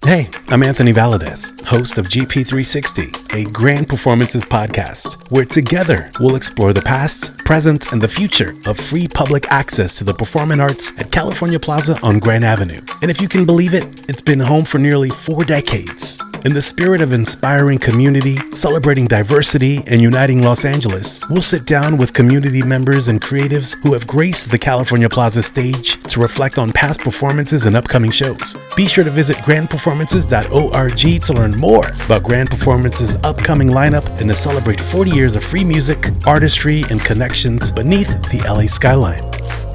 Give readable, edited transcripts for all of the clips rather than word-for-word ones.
Hey, I'm Anthony Valadez, host of GP360, a Grand Performances podcast, where together we'll explore the past, present, and the future of free public access to the performing arts at California Plaza on Grand Avenue. And if you can believe it, it's been home for nearly 4 decades. In the spirit of inspiring community, celebrating diversity, and uniting Los Angeles, we'll sit down with community members and creatives who have graced the California Plaza stage to reflect on past performances and upcoming shows. Be sure to visit grandperformances.org to learn more about Grand Performances' upcoming lineup and to celebrate 40 years of free music, artistry, and connections beneath the LA skyline.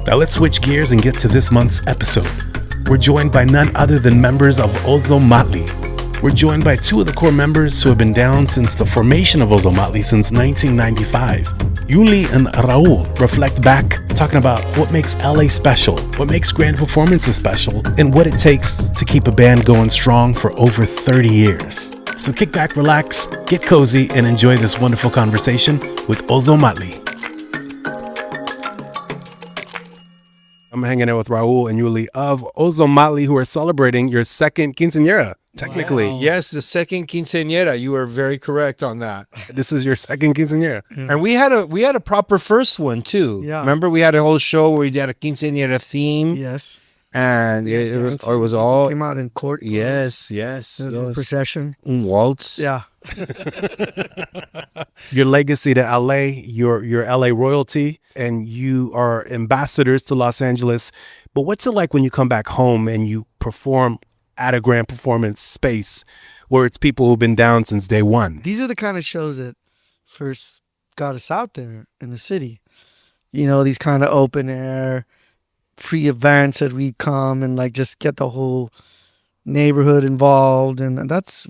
Now let's switch gears and get to this month's episode. We're joined by none other than members of Ozomatli. We're joined by 2 of the core members who have been down since the formation of Ozomatli since 1995. Yuli and Raul reflect back, talking about what makes LA special, what makes Grand Performances special, and what it takes to keep a band going strong for over 30 years. So kick back, relax, get cozy, and enjoy this wonderful conversation with Ozomatli. I'm hanging out with Raul and Yuli of Ozomatli, who are celebrating your second quinceañera. Technically. Wow. Yes, the second quinceañera. You are very correct on that. This is your second quinceañera. And we had a proper first one too. Yeah. Remember we had a whole show where we had a quinceañera theme. Yes. And it was all came out in court. Yes. Procession. Un waltz. Yeah. Your legacy to LA, your LA royalty, and you are ambassadors to Los Angeles. But what's it like when you come back home and you perform at a Grand Performance space where it's people who've been down since day one? These are the kind of shows that first got us out there in the city. You know, these kind of open air, free events that we come and like just get the whole neighborhood involved. And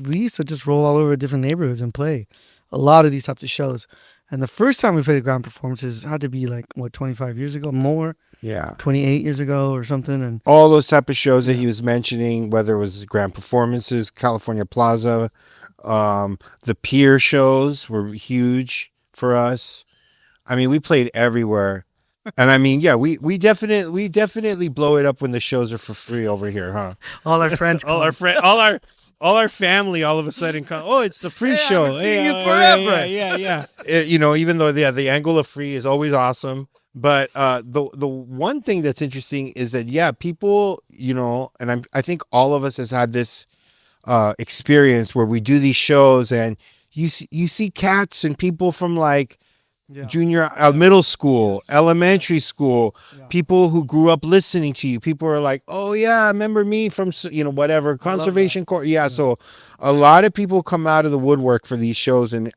we used to just roll all over different neighborhoods and play a lot of these types of shows. And the first time we played a Grand Performances had to be like, 25 years ago? More? Yeah. 28 years ago or something. And all those type of shows that he was mentioning, whether it was Grand Performances, California Plaza, the Pier shows were huge for us. I mean, we played everywhere. And I mean, yeah, we definitely blow it up when the shows are for free over here, huh? all our friends all our family all of a sudden come, oh, it's the free show. I haven't seen you forever. Yeah. Even though the angle of free is always awesome. But the one thing that's interesting is that, people, and I think all of us has had this experience where we do these shows and you see cats and people from like junior, middle school, elementary school, people who grew up listening to you. People are like, oh yeah, remember me from, whatever, conservation court. Yeah. So a lot of people come out of the woodwork for these shows, and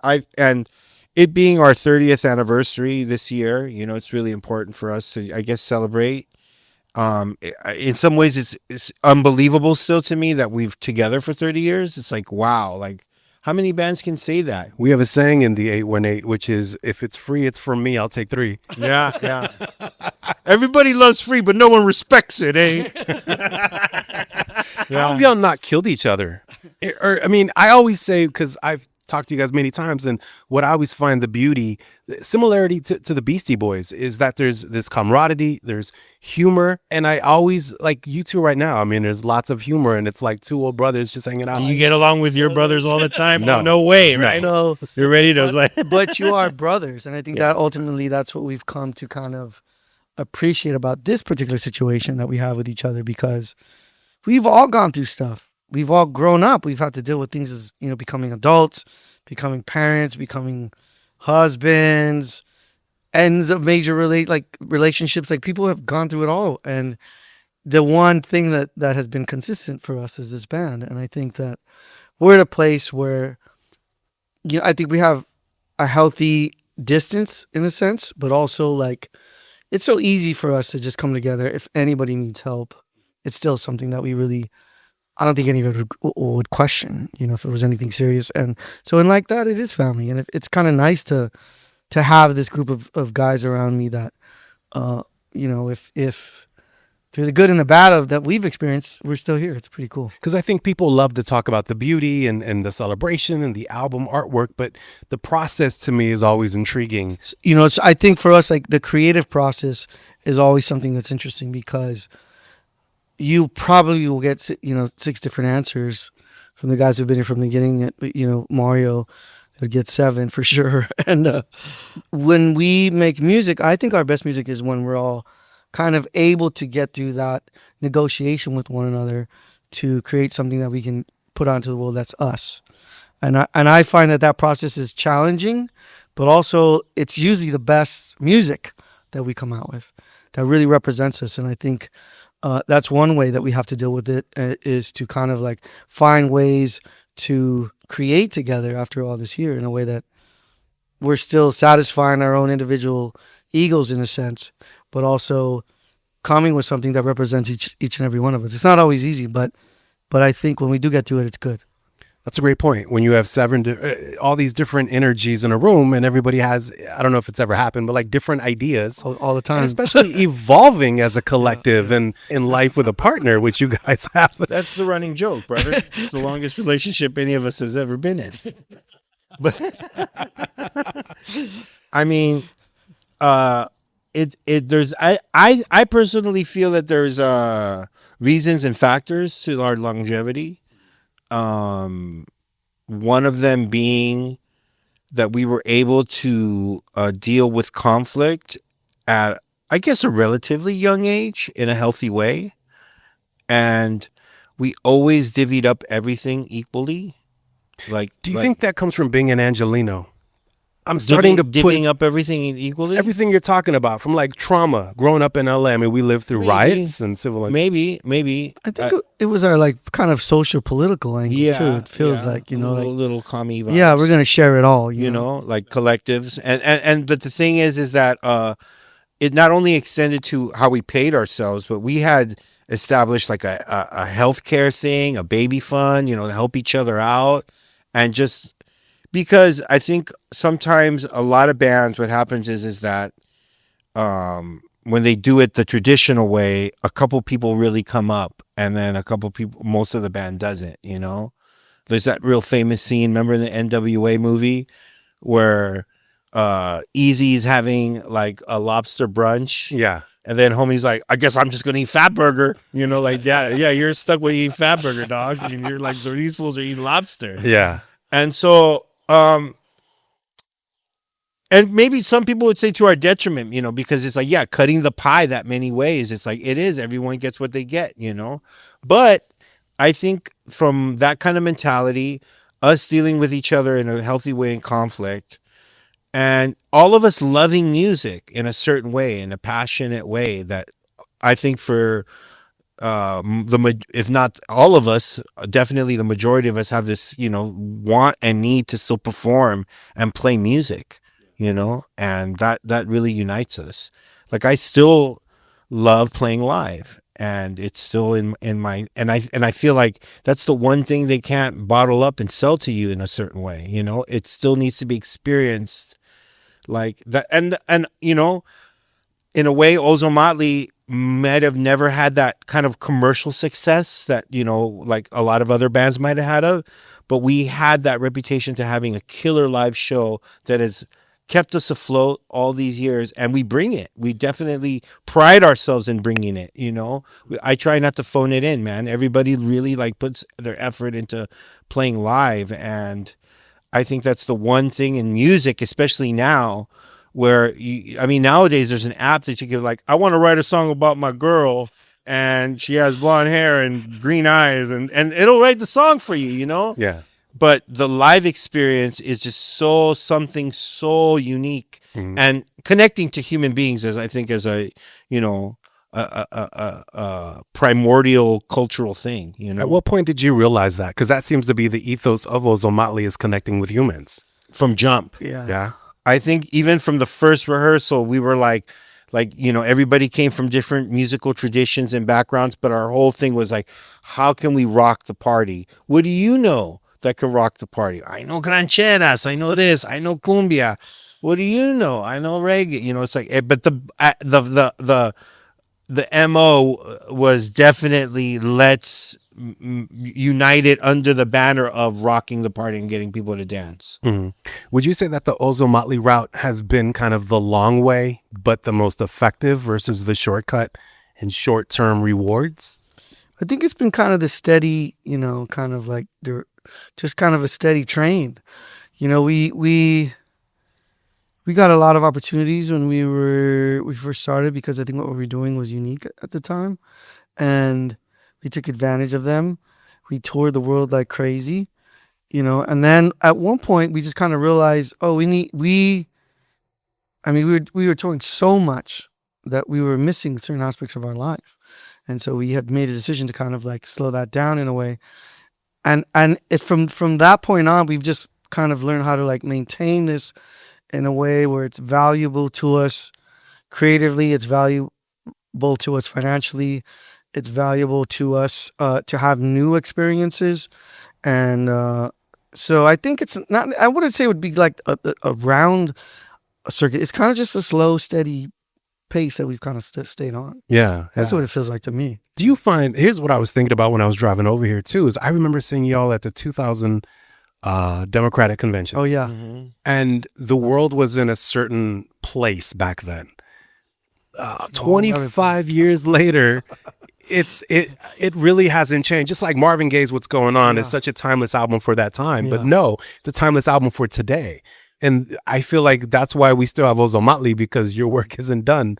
it being our 30th anniversary this year, it's really important for us to, I guess, celebrate. In some ways, it's unbelievable still to me that we've together for 30 years. It's like, wow, like how many bands can say that? We have a saying in the 818, which is, if it's free, it's from me. I'll take 3. Yeah. Everybody loves free, but no one respects it, eh? How have y'all not killed each other? I always say, because I've talked to you guys many times, and what I always find the beauty, similarity to the Beastie Boys, is that there's this camaraderie, there's humor, and I always, like you two right now, I mean, there's lots of humor, and it's like 2 old brothers just hanging out. You get along with your brothers all the time? No way, right? So you're ready to but you are brothers, and I think that ultimately that's what we've come to kind of appreciate about this particular situation that we have with each other, because we've all gone through stuff. We've all grown up. We've had to deal with things as, becoming adults, becoming parents, becoming husbands, ends of major relationships. Like, people have gone through it all. And the one thing that has been consistent for us is this band. And I think that we're at a place where, I think we have a healthy distance in a sense, but also like, it's so easy for us to just come together. If anybody needs help, it's still something that we really, I don't think any of it would question, if it was anything serious. And so in like that, it is family. And it's kind of nice to have this group of guys around me that, if through the good and the bad of that we've experienced, we're still here. It's pretty cool. Because I think people love to talk about the beauty and the celebration and the album artwork, but the process to me is always intriguing. I think for us, like, the creative process is always something that's interesting, because you probably will get 6 different answers from the guys who've been here from the beginning. But Mario would get 7 for sure. And when we make music, I think our best music is when we're all kind of able to get through that negotiation with one another to create something that we can put onto the world that's us. And I find that process is challenging, but also it's usually the best music that we come out with that really represents us. And I think that's one way that we have to deal with it, is to kind of like find ways to create together after all this year in a way that we're still satisfying our own individual egos in a sense, but also coming with something that represents each and every one of us. It's not always easy, but I think when we do get to it, it's good. That's a great point. When you have all these different energies in a room, and everybody has, I don't know if it's ever happened, but like different ideas all the time, and especially evolving as a collective and in life with a partner, which you guys have. That's the running joke, brother. It's the longest relationship any of us has ever been in. But I mean, there's I personally feel that there's reasons and factors to our longevity. One of them being that we were able to deal with conflict at, I guess, a relatively young age in a healthy way. And we always divvied up everything equally. Do you think that comes from being an Angelino? I'm starting to divvying up everything equally. Everything you're talking about, from like trauma, growing up in LA. I mean, we lived through riots and civil. Maybe. I think it was our like kind of social political angle too. It feels like little commie vibes. Yeah, we're gonna share it all. You know, like collectives, and but the thing is that it not only extended to how we paid ourselves, but we had established like a healthcare thing, a baby fund, to help each other out, and just. Because I think sometimes a lot of bands, what happens is that when they do it the traditional way, a couple people really come up, and then a couple people, most of the band doesn't. There's that real famous scene. Remember in the NWA movie where Eazy's having like a lobster brunch? Yeah. And then homie's like, I guess I'm just gonna eat Fat Burger. Yeah, you're stuck with eating Fat Burger, dog. And you're like, these fools are eating lobster. Yeah. And so. And maybe some people would say to our detriment, because it's like, cutting the pie that many ways. It's like, it is, everyone gets what they get, but I think from that kind of mentality, us dealing with each other in a healthy way in conflict, and all of us loving music in a certain way, in a passionate way, that I think for if not all of us, definitely the majority of us have this, want and need to still perform and play music, and that really unites us. Like I still love playing live, and it's still in my, and I feel like that's the one thing they can't bottle up and sell to you in a certain way. It still needs to be experienced like that. And in a way, Ozomatli might have never had that kind of commercial success that, like a lot of other bands might have had but we had that reputation to having a killer live show that has kept us afloat all these years, and we bring it. We definitely pride ourselves in bringing it, I try not to phone it in, man. Everybody really like puts their effort into playing live, and I think that's the one thing in music, especially now, where nowadays there's an app that you can like, I want to write a song about my girl and she has blonde hair and green eyes, and it'll write the song for you, Yeah. But the live experience is just something so unique and connecting to human beings, as I think as a primordial cultural thing. At what point did you realize that? Because that seems to be the ethos of Ozomatli, is connecting with humans. From jump. Yeah. I think even from the first rehearsal, we were like, everybody came from different musical traditions and backgrounds, but our whole thing was like, how can we rock the party? What do you know that can rock the party? I know rancheras, I know this, I know cumbia. What do you know? I know reggae. It's like, but the MO was definitely let's unite it under the banner of rocking the party and getting people to dance. Mm-hmm. Would you say that the Ozomatli route has been kind of the long way, but the most effective versus the shortcut and short-term rewards? I think it's been kind of the steady, kind of like just kind of a steady train. We got a lot of opportunities when we first started because I think what we were doing was unique at the time, and we took advantage of them. We toured the world like crazy, and then at one point we just kind of realized, oh, we were touring so much that we were missing certain aspects of our life. And so we had made a decision to kind of like slow that down in a way. And from that point on, we've just kind of learned how to like maintain this in a way where it's valuable to us creatively, it's valuable to us financially, it's valuable to us to have new experiences. And so I think it's not, I wouldn't say it would be like a round circuit. It's kind of just a slow, steady pace that we've kind of stayed on. Yeah. That's what it feels like to me. Do you find, here's what I was thinking about when I was driving over here too, is I remember seeing y'all at the 2000 Democratic Convention. Oh, yeah. Mm-hmm. And the world was in a certain place back then. 25 years later, it really hasn't changed. Just like Marvin Gaye's What's Going On is such a timeless album for that time. But no, it's a timeless album for today. And I feel like that's why we still have Ozomatli, because your work isn't done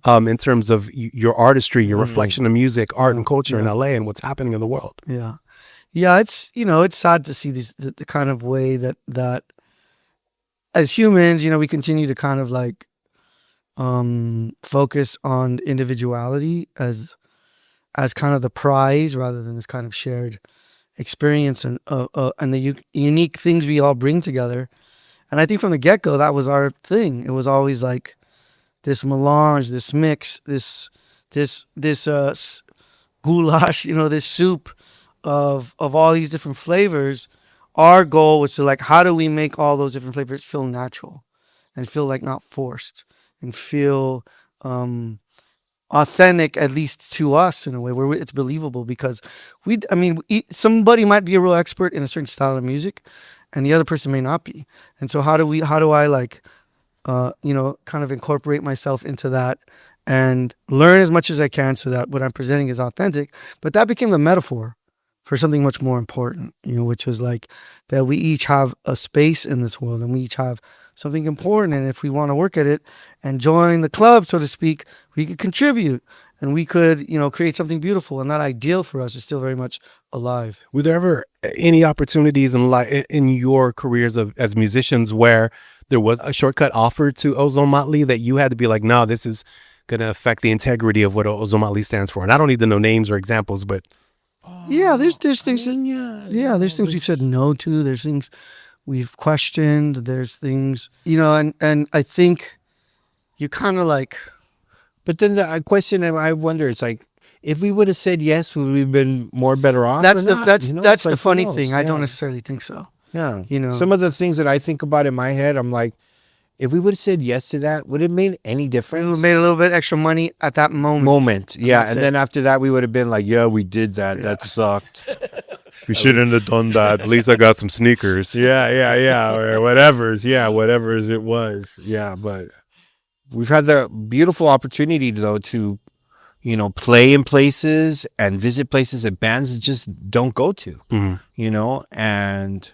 in terms of your artistry, your reflection of music, art, and culture in LA and what's happening in the world. Yeah. Yeah, it's it's sad to see the kind of way that as humans, we continue to kind of like focus on individuality as kind of the prize rather than this kind of shared experience and the unique things we all bring together. And I think from the get-go, that was our thing. It was always like this melange, this mix, this goulash, this soup of all these different flavors. Our goal was to like, how do we make all those different flavors feel natural and feel like not forced and feel authentic, at least to us, in a way where it's believable, because somebody might be a real expert in a certain style of music and the other person may not be. And so how do I like, kind of incorporate myself into that and learn as much as I can so that what I'm presenting is authentic. But that became the metaphor for something much more important, which was like that we each have a space in this world and we each have something important. And if we want to work at it and join the club, so to speak, we could contribute and we could, create something beautiful. And that ideal for us is still very much alive. Were there ever any opportunities in your careers as musicians where there was a shortcut offered to Ozomatli that you had to be like, no, this is going to affect the integrity of what Ozomatli stands for? And I don't need to know names or examples, but yeah, there's things. There's things we've said no to. There's things we've questioned. There's things, and I think you kind of like. But then the question I wonder, it's like, if we would have said yes, would we have been more better off? That's or the not? that's the like, funny who knows? thing. I Yeah. don't necessarily think so. Yeah. You Some of the things that I think about in my head, I'm like, if we would have said yes to that, would it have made any we difference? made a little bit extra money at that moment. Yeah. That's And it. then after that, we would have been like, yeah, we did that. Yeah. That sucked. We shouldn't have done that. at least I got some sneakers. Yeah. Or whatever's it was. Yeah. But we've had the beautiful opportunity, though, to, play in places and visit places that bands just don't go to, and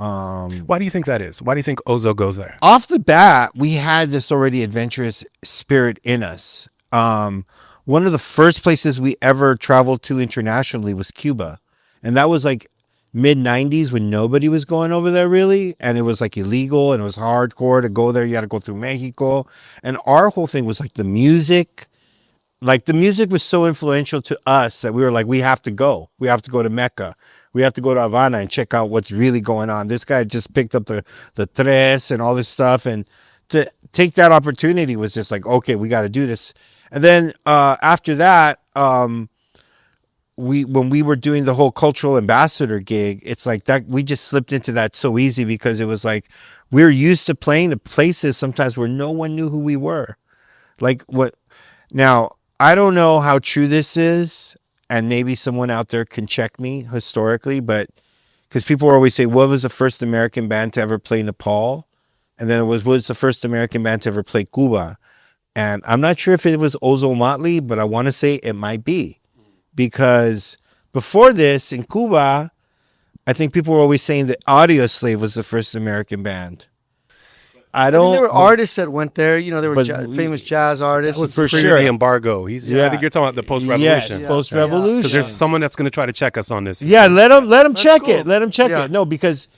Why do you think that is? Why do you think Ozo goes there? off the bat, we had this already adventurous spirit in us. One of the first places we ever traveled to internationally was Cuba. And that was like mid 90s when nobody was going over there really. And it was like illegal and it was hardcore to go there. You had to go through Mexico. And our whole thing was like the music. Like the music was so influential to us that we were like, we have to go. We have to go to Mecca. We have to go to Havana and check out what's really going on. This guy just picked up the tres and all this stuff. And to take that opportunity was just like, okay, we got to do this. And then after that, when we were doing the whole cultural ambassador gig, it's like that we just slipped into that so easy because it was like we're used to playing at places sometimes where no one knew who we were. Like what now, I don't know how true this is, and maybe someone out there can check me historically, but because people always say, what was the first American band to ever play Nepal? And then what was the first American band to ever play Cuba? And I'm not sure if it was Ozomatli, but I want to say it might be. because before this in Cuba, I think people were always saying that Audio Slave was the first American band. I I mean, don't. there were artists that went there. You know, there were But famous jazz artists. That was For pre sure. the embargo. I think you're talking about the post-revolution. Yes, post-revolution. Because there's someone that's going to try to check us on this. Yeah, let them That's check cool. it. Let them check Yeah. it. No, because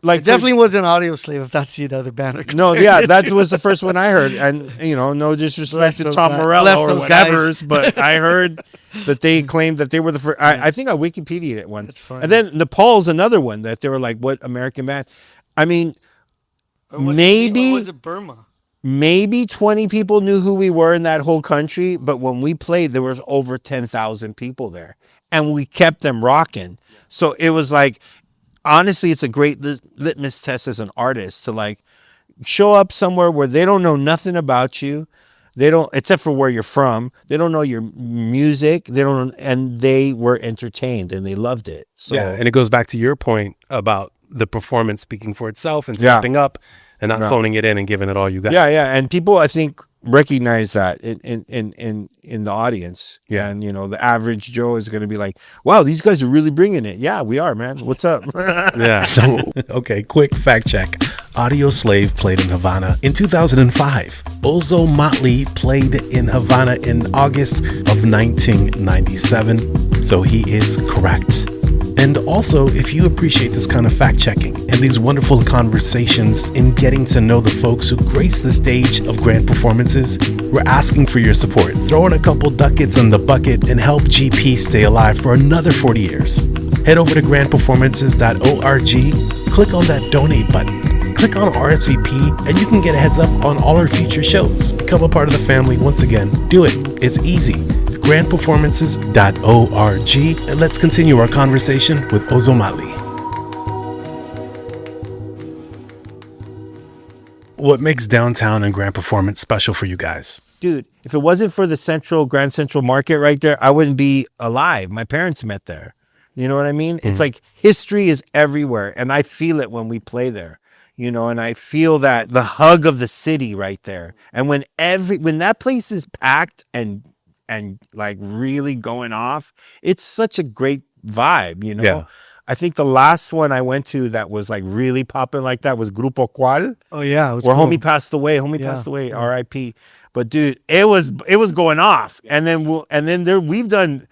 like It definitely wasn't Audio Slave if that's the other band. they're no, comparing yeah, it that to. was the first one I heard, and no disrespect Bless to those Tom guys. Morello Bless or those guys. whatever's, but I heard that they claimed that they were the first. I think I Wikipedia'd it once, That's funny. and then Nepal's another one that they were like, "What American band?" I mean, Or was maybe- or was it Burma? maybe 20 people knew who we were in that whole country, but when we played, there was over 10,000 people there, and we kept them rocking. So it was like, honestly, it's a great litmus test as an artist to like show up somewhere where they don't know nothing about you. They don't, except for where you're from. They don't know your music. They don't, and they were entertained and they loved it. So Yeah, and it goes back to your point about the performance speaking for itself and Yeah. stepping up and not phoning it in and giving it all you got. yeah, and people I think recognize that in the audience. Yeah. And the average Joe is going to be like, "Wow, these guys are really bringing it." Yeah, we are, man. What's up? Yeah. So Okay, quick fact check. Audio Slave played in Havana in 2005. Ozomatli played in Havana in August of 1997. So he is correct. And also, if you appreciate this kind of fact checking and these wonderful conversations in getting to know the folks who grace the stage of grand performances, we're asking for your support. Throw in a couple ducats in the bucket and help GP stay alive for another 40 years. Head over to grandperformances.org, click on that donate button, click on RSVP, and you can get a heads up on all our future shows. Become a part of the family once again. Do it. It's easy. grandperformances.org, and let's continue our conversation with Ozomatli. What makes downtown and Grand Performance special for you guys? dude, if it wasn't for the Grand Central Market right there, I wouldn't be alive. My parents met there. You know what I mean? It's like history is everywhere, and I feel it when we play there. And I feel that the hug of the city right there. And when that place is packed and like really going off, it's such a great vibe. Yeah. I think the last one I went to that was like really popping like that was Grupo Cual, Oh yeah, it was where cool. homie passed away. Passed away. R.I.P. But dude, it was going off. And then we've done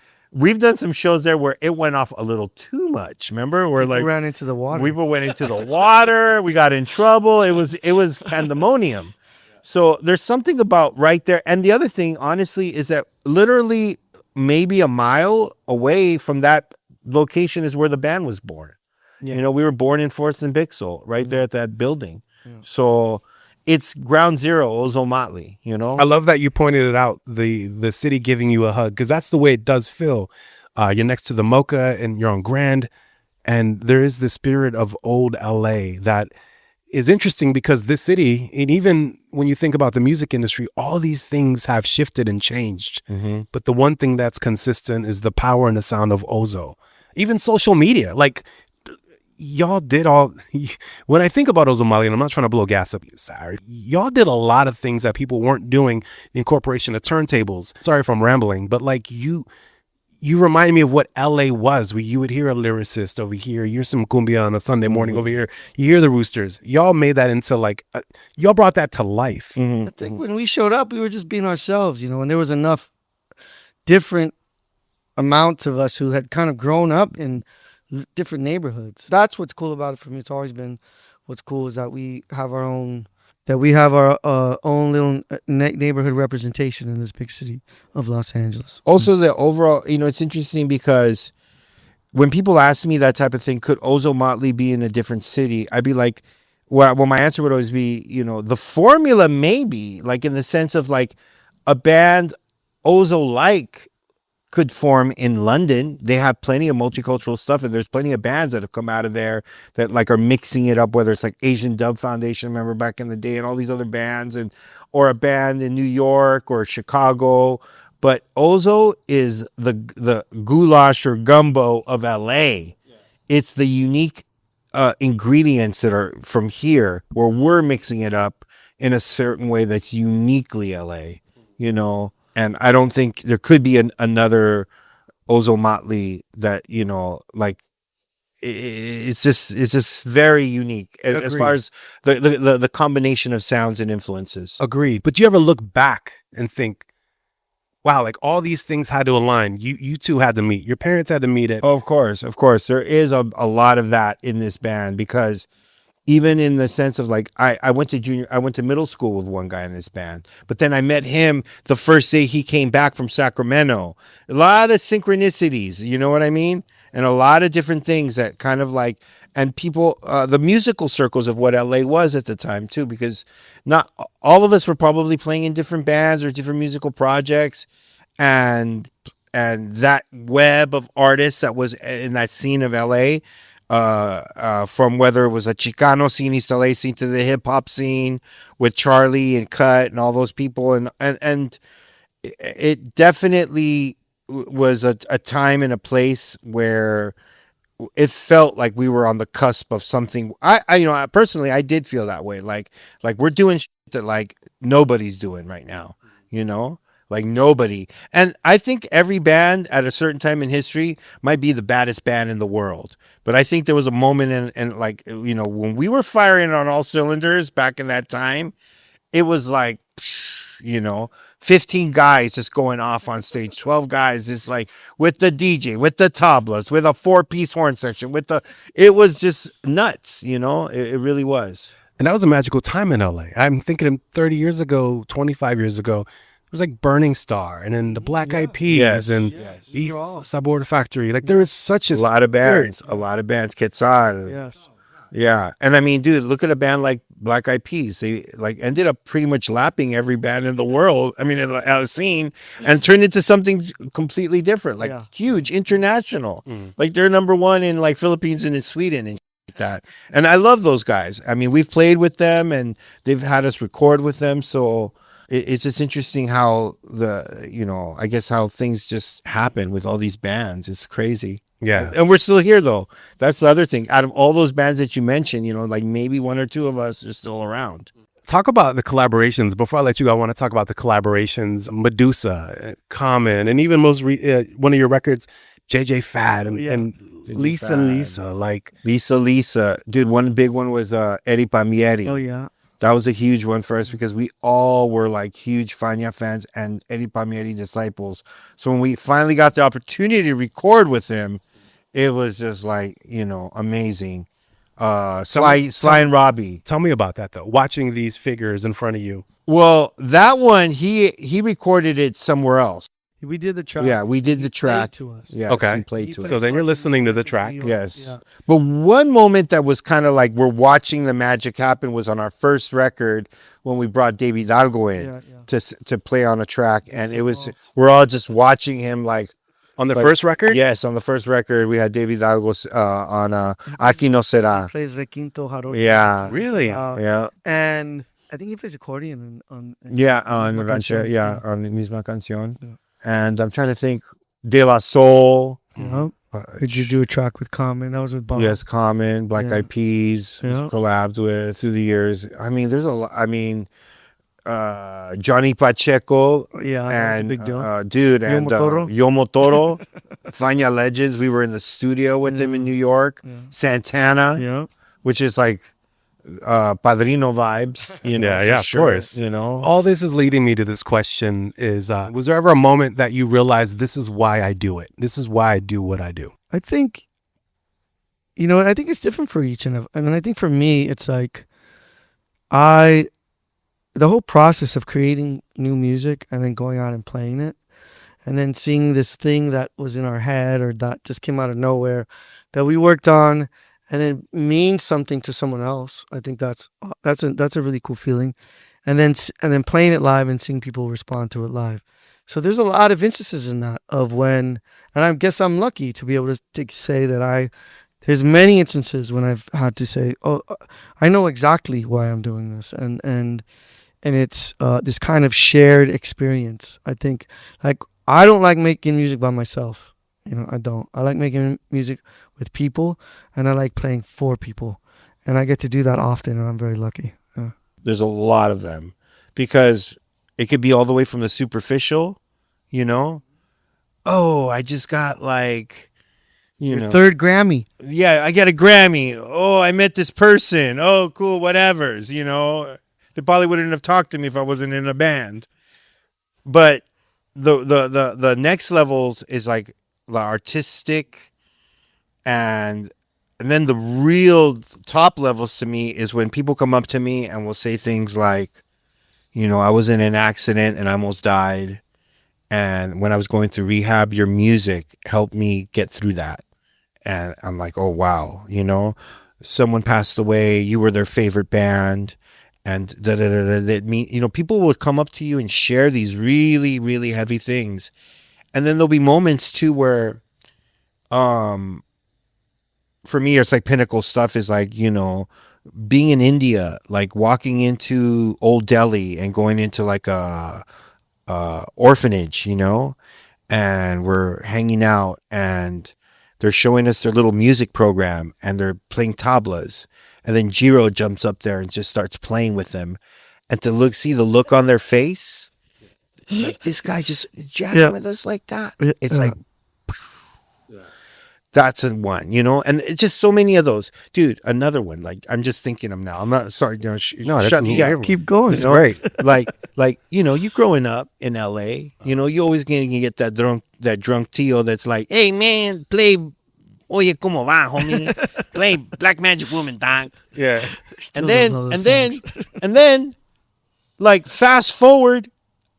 some shows there where it went off a little too much. Remember? Where People like ran into the water. we went into the water. We got in trouble. It was pandemonium. So there's something about right there. And the other thing, honestly, is that literally maybe a mile away from that location is where the band was born. Yeah. We were born in Forest and Bixel, right there at that building. So it's ground zero, Ozomatli, I love that you pointed it out, the city giving you a hug, because that's the way it does feel. You're next to the Mocha and you're on Grand, and there is the spirit of old LA that is interesting because this city, and even when you think about the music industry, all these things have shifted and changed. But the one thing that's consistent is the power and the sound of Ozo. Even social media, like y'all did all, when I think about Ozomatli, and I'm not trying to blow gas up you, sorry, y'all did a lot of things that people weren't doing, the incorporation of turntables. Sorry if I'm rambling, but like you remind me of what LA was, where you would hear a lyricist over here, you hear some cumbia on a Sunday morning over here, you hear the Roosters. Y'all made that into like, y'all brought that to life. I think when we showed up, we were just being ourselves, and there was enough different amounts of us who had kind of grown up in different neighborhoods. That's what's cool about it for me. It's always been what's cool is that we have our own little neighborhood representation in this big city of Los Angeles. Also, the overall, it's interesting because when people ask me that type of thing, could Ozomatli be in a different city? I'd be like, well, my answer would always be, the formula maybe, like in the sense of like a band Ozo-like could form in London. They have plenty of multicultural stuff, and there's plenty of bands that have come out of there that like are mixing it up, whether it's like Asian Dub Foundation, remember back in the day, and all these other bands, or a band in New York or Chicago. But Ozo is the goulash or gumbo of LA. It's the unique ingredients that are from here, where we're mixing it up in a certain way that's uniquely LA, And I don't think there could be another Ozomatli that, you know, like it's just very unique as far as the combination of sounds and influences. Agreed. But do you ever look back and think, wow, like all these things had to align. You two had to meet. Your parents had to meet it. Oh, of course. There is a lot of that in this band, because even in the sense of like, I went to middle school with one guy in this band, but then I met him the first day he came back from Sacramento. A lot of synchronicities, you know what I mean? And a lot of different things that kind of like, and people, the musical circles of what LA was at the time too, because not all of us were probably playing in different bands or different musical projects. And that web of artists that was in that scene of LA, from whether it was a Chicano scene, East LA scene, to the hip hop scene with Charlie and Cut and all those people, and it definitely was a time and a place where it felt like we were on the cusp of something. I you know, personally, I did feel that way, like we're doing shit that like nobody's doing right now, you know. Like nobody. And I think every band at a certain time in history might be the baddest band in the world. But I think there was a moment in like, you know, when we were firing on all cylinders back in that time, it was like, you know, 15 guys just going off on stage, 12 guys just like with the DJ, with the tablas, with a 4-piece horn section, it was just nuts, you know, it really was. And that was a magical time in LA. I'm thinking 30 years ago, 25 years ago, it was like Burning Star, and then the Black Eyed Peas, and East Sabor Factory. Like there was such a lot of bands, Quetzal. Yes. Yeah. And I mean, dude, look at a band like Black Eyed Peas. They like ended up pretty much lapping every band in the world. I mean, in the scene, and turned into something completely different, like huge, international. Like they're number one in like Philippines and in Sweden and like that. And I love those guys. I mean, we've played with them and they've had us record with them. So it's just interesting how I guess how things just happen with all these bands. It's crazy. Yeah. And we're still here though. That's the other thing. Out of all those bands that you mentioned, you know, like maybe one or two of us are still around. Talk about the collaborations. Before I let you go, I want to talk about the collaborations. Medusa, Common, and even one of your records, JJ Fad and Lisa. Like Lisa. Dude, one big one was Eddie Palmieri. Oh, yeah. That was a huge one for us because we all were like huge Fania fans and Eddie Palmieri disciples. So when we finally got the opportunity to record with him, it was just like, you know, amazing. Sly and Robbie. Tell me about that though. Watching these figures in front of you. Well, that one he recorded it somewhere else. We did the track. Yeah, we did the track to us. Yes, okay. He played to us. So then you're listening to the track. Yes. Yeah. But one moment that was kind of like we're watching the magic happen was on our first record when we brought David Hidalgo in to play on a track. And it was, we're all just watching him like. On the first record? Yes, on the first record, we had David Hidalgo on Aquí No Será. He plays Requinto Jarocho. Yeah. Really? Yeah. And I think he plays accordion on Rancho, on Misma Canción. Yeah. And I'm trying to think, De La Soul. Did you do a track with Common? That was with Bob. Yes, Common, Black Eyed Peas, collabed with through the years. I mean, there's a lot. I mean, Johnny Pacheco. Yeah, and big deal. Dude, and Yomo Toro, Fania Legends. We were in the studio with him in New York. Yeah. Santana, which is like Padrino vibes, you know. Yeah, of course. You know, all this is leading me to this question: is was there ever a moment that you realized this is why I do it? This is why I do what I do? I think, you know, I think it's different for each and I think for me, it's like the whole process of creating new music and then going out and playing it, and then seeing this thing that was in our head or that just came out of nowhere that we worked on. And then means something to someone else. I think that's a really cool feeling, and then playing it live and seeing people respond to it live. So there's a lot of instances in that of when, and I guess I'm lucky to be able to say that there's many instances when I've had to say, oh, I know exactly why I'm doing this, and it's this kind of shared experience. I think like I don't like making music by myself. You know, I don't. I like making music with people, and I like playing for people, and I get to do that often, and I'm very lucky. Yeah. There's a lot of them because it could be all the way from the superficial, you know, oh, I just got like, you know, Third Grammy. yeah, I got a Grammy. Oh, I met this person. Oh, cool, whatever's, you know. They probably wouldn't have talked to me if I wasn't in a band. But the next levels is like the artistic, and then the real top levels to me is when people come up to me and will say things like, you know, I was in an accident and I almost died, and when I was going through rehab, your music helped me get through that. And I'm like, oh wow, you know, someone passed away, you were their favorite band, and da da da da. That mean, you know, people will come up to you and share these really, really heavy things, and then there'll be moments too where, for me, it's like pinnacle stuff is like, you know, being in India, like walking into Old Delhi and going into like a orphanage, you know, and we're hanging out and they're showing us their little music program and they're playing tablas. And then Jiro jumps up there and just starts playing with them. And to see the look on their face, like this guy just jamming with us like that. It's like, that's a one, you know? And it's just so many of those. Dude, another one. Like, I'm just thinking of now. I'm not, sorry, you know, shut me up. Keep going. It's great. like, you know, you growing up in LA, you know, you always gonna get that drunk Tio that's like, hey man, play Oye Como Va, homie. Play Black Magic Woman, dog. Yeah. And then, like, fast forward,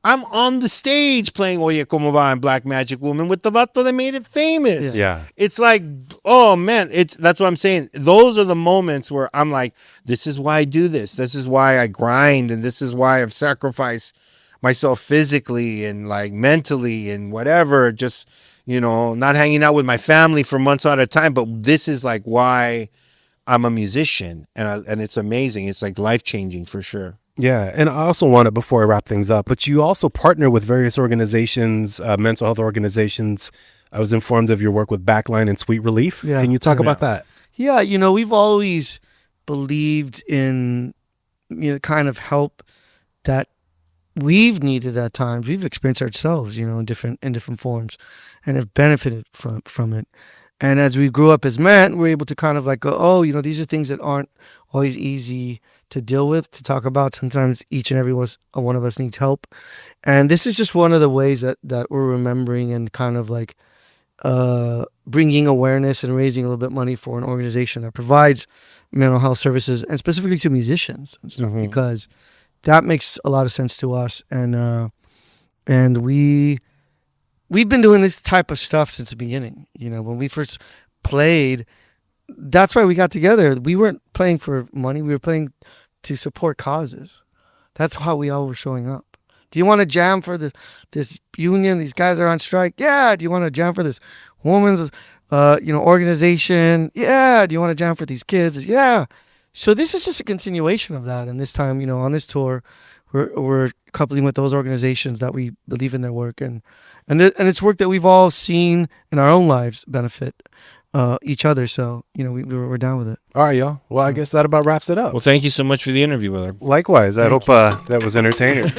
I'm on the stage playing Oye Como Va and Black Magic Woman with the vato that made it famous. Yeah. It's like, oh man, that's what I'm saying. Those are the moments where I'm like, this is why I do this. This is why I grind, and this is why I've sacrificed myself physically and like mentally and whatever. Just, you know, not hanging out with my family for months at a time. But this is like why I'm a musician, and it's amazing. It's like life-changing for sure. Yeah, and I also wanted, before I wrap things up, but you also partner with various organizations, mental health organizations. I was informed of your work with Backline and Sweet Relief. Yeah. Can you talk about that? Yeah, you know, we've always believed in, you know, kind of help that we've needed at times. We've experienced ourselves, you know, in different forms, and have benefited from it. And as we grew up as men, we're able to kind of like go, oh, you know, these are things that aren't always easy to deal with, to talk about. Sometimes each and every one of us needs help. And this is just one of the ways that we're remembering and kind of like bringing awareness and raising a little bit money for an organization that provides mental health services, and specifically to musicians and stuff, because that makes a lot of sense to us. And we've been doing this type of stuff since the beginning. You know, when we first played, that's why we got together. We weren't playing for money. We were playing to support causes. That's how we all were showing up. Do you want to jam for this union? These guys are on strike. Yeah. Do you want to jam for this woman's, organization? Yeah. Do you want to jam for these kids? Yeah. So this is just a continuation of that. And this time, you know, on this tour, we're coupling with those organizations that we believe in their work, and it's work that we've all seen in our own lives benefit each other. So, you know, we're down with it. All right, y'all. Well, I guess that about wraps it up. Well, thank you so much for the interview, Willard. Likewise. I hope that was entertaining.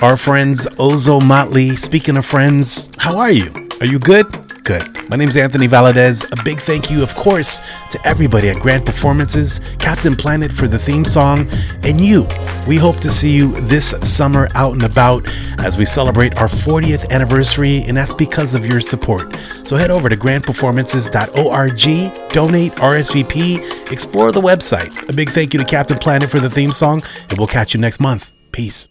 Our friends Ozomatli. Speaking of friends, how are you? Are you good? Good. My name's Anthony Valadez. A big thank you, of course, to everybody at Grand Performances, Captain Planet for the theme song, and you. We hope to see you this summer out and about as we celebrate our 40th anniversary, and that's because of your support. So head over to grandperformances.org, donate, RSVP, explore the website. A big thank you to Captain Planet for the theme song, and we'll catch you next month. Peace.